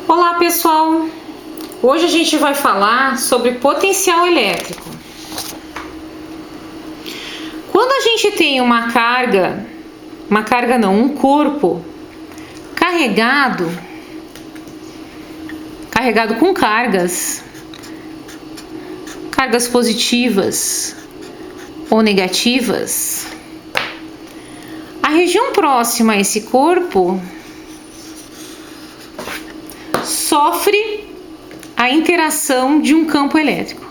Olá pessoal, hoje a gente vai falar sobre potencial elétrico. Quando a gente tem um corpo carregado com cargas positivas ou negativas, a região próxima a esse corpo sofre a interação de um campo elétrico.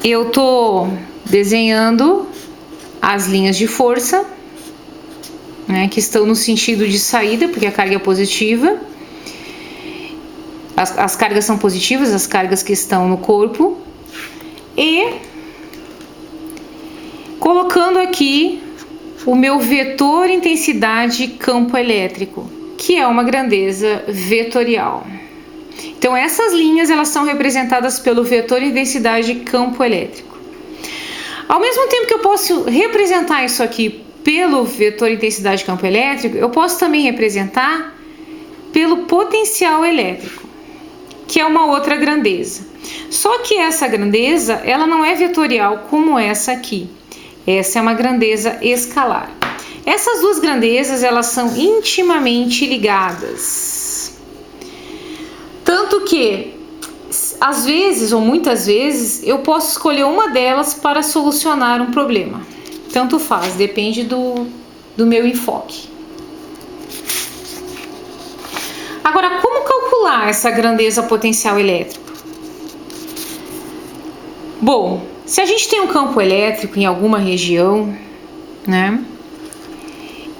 Eu estou desenhando as linhas de força, né, que estão no sentido de saída, porque a carga é positiva. As cargas são positivas, as cargas que estão no corpo. E colocando aqui o meu vetor intensidade campo elétrico, que é uma grandeza vetorial. Então essas linhas elas são representadas pelo vetor intensidade campo elétrico. Ao mesmo tempo que eu posso representar isso aqui pelo vetor intensidade campo elétrico, eu posso também representar pelo potencial elétrico, que é uma outra grandeza. Só que essa grandeza ela não é vetorial como essa aqui. Essa é uma grandeza escalar. Essas duas grandezas, elas são intimamente ligadas. Tanto que, às vezes ou muitas vezes, eu posso escolher uma delas para solucionar um problema. Tanto faz, depende do meu enfoque. Agora, como calcular essa grandeza potencial elétrico? Bom, se a gente tem um campo elétrico em alguma região, né?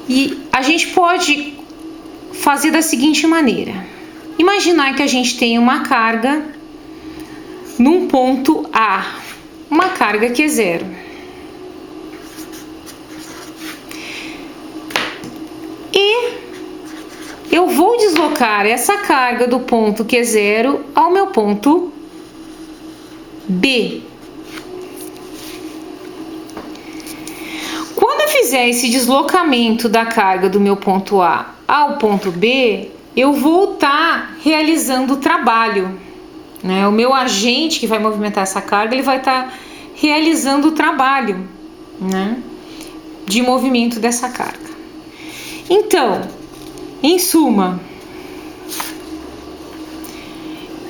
E a gente pode fazer da seguinte maneira: imaginar que a gente tem uma carga num ponto A, uma carga que é zero. E eu vou deslocar essa carga do ponto que é zero ao meu ponto B. Quando eu fizer esse deslocamento da carga do meu ponto A ao ponto B, eu vou estar realizando o trabalho, né? O meu agente que vai movimentar essa carga, ele vai estar realizando o trabalho, né, de movimento dessa carga. Então, em suma,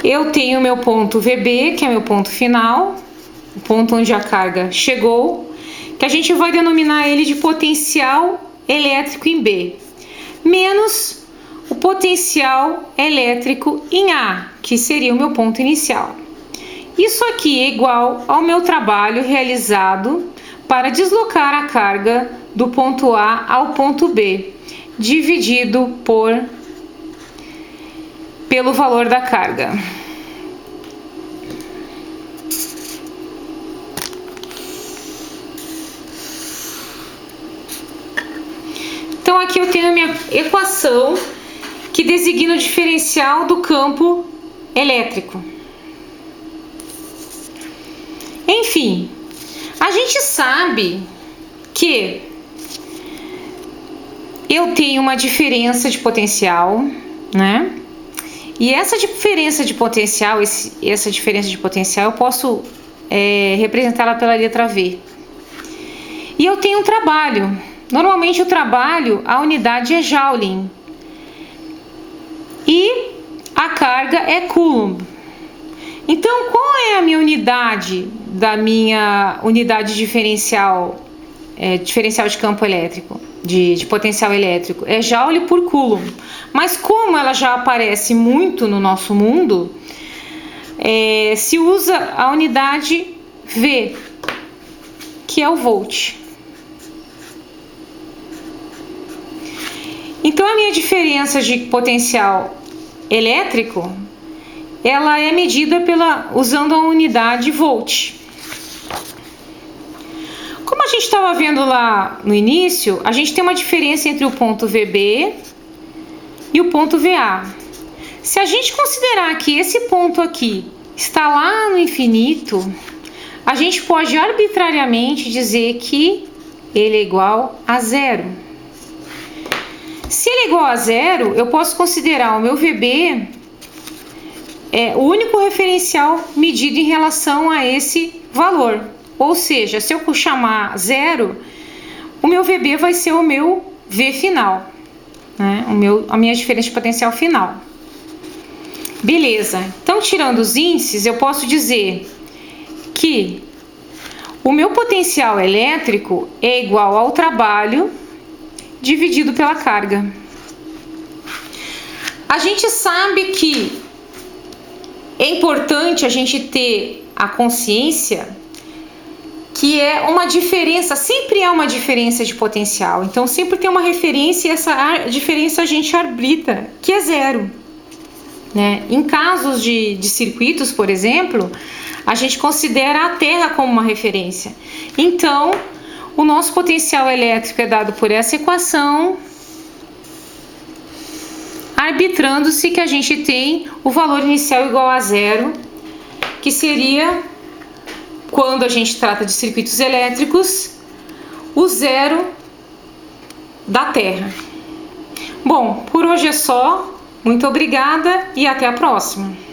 eu tenho o meu ponto VB, que é meu ponto final, o ponto onde a carga chegou, que a gente vai denominar ele de potencial elétrico em B, menos o potencial elétrico em A, que seria o meu ponto inicial. Isso aqui é igual ao meu trabalho realizado para deslocar a carga do ponto A ao ponto B, dividido pelo valor da carga. Então aqui eu tenho a minha equação que designa o diferencial do campo elétrico. Enfim, a gente sabe que eu tenho uma diferença de potencial, né? E essa diferença de potencial, eu posso representá-la pela letra V. E eu tenho um trabalho. Normalmente o trabalho, a unidade é Joule. E a carga é Coulomb. Então, qual é a minha unidade da minha unidade diferencial de campo elétrico, de potencial elétrico? É Joule por Coulomb. Mas como ela já aparece muito no nosso mundo, se usa a unidade V, que é o volt. Então a minha diferença de potencial elétrico, ela é medida usando a unidade volt. Como a gente estava vendo lá no início, a gente tem uma diferença entre o ponto VB e o ponto VA. Se a gente considerar que esse ponto aqui está lá no infinito, a gente pode arbitrariamente dizer que ele é igual a zero. Se ele é igual a zero, eu posso considerar o meu VB o único referencial medido em relação a esse valor. Ou seja, se eu chamar zero, o meu VB vai ser o meu V final, né? A minha diferença de potencial final. Beleza, então tirando os índices, eu posso dizer que o meu potencial elétrico é igual ao trabalho dividido pela carga. A gente sabe que é importante a gente ter a consciência que é uma diferença, sempre é uma diferença de potencial. Então sempre tem uma referência e essa diferença a gente arbitra, que é zero. Né? Em casos de circuitos, por exemplo, a gente considera a Terra como uma referência. Então, o nosso potencial elétrico é dado por essa equação, arbitrando-se que a gente tem o valor inicial igual a zero, que seria, quando a gente trata de circuitos elétricos, o zero da Terra. Bom, por hoje é só. Muito obrigada e até a próxima!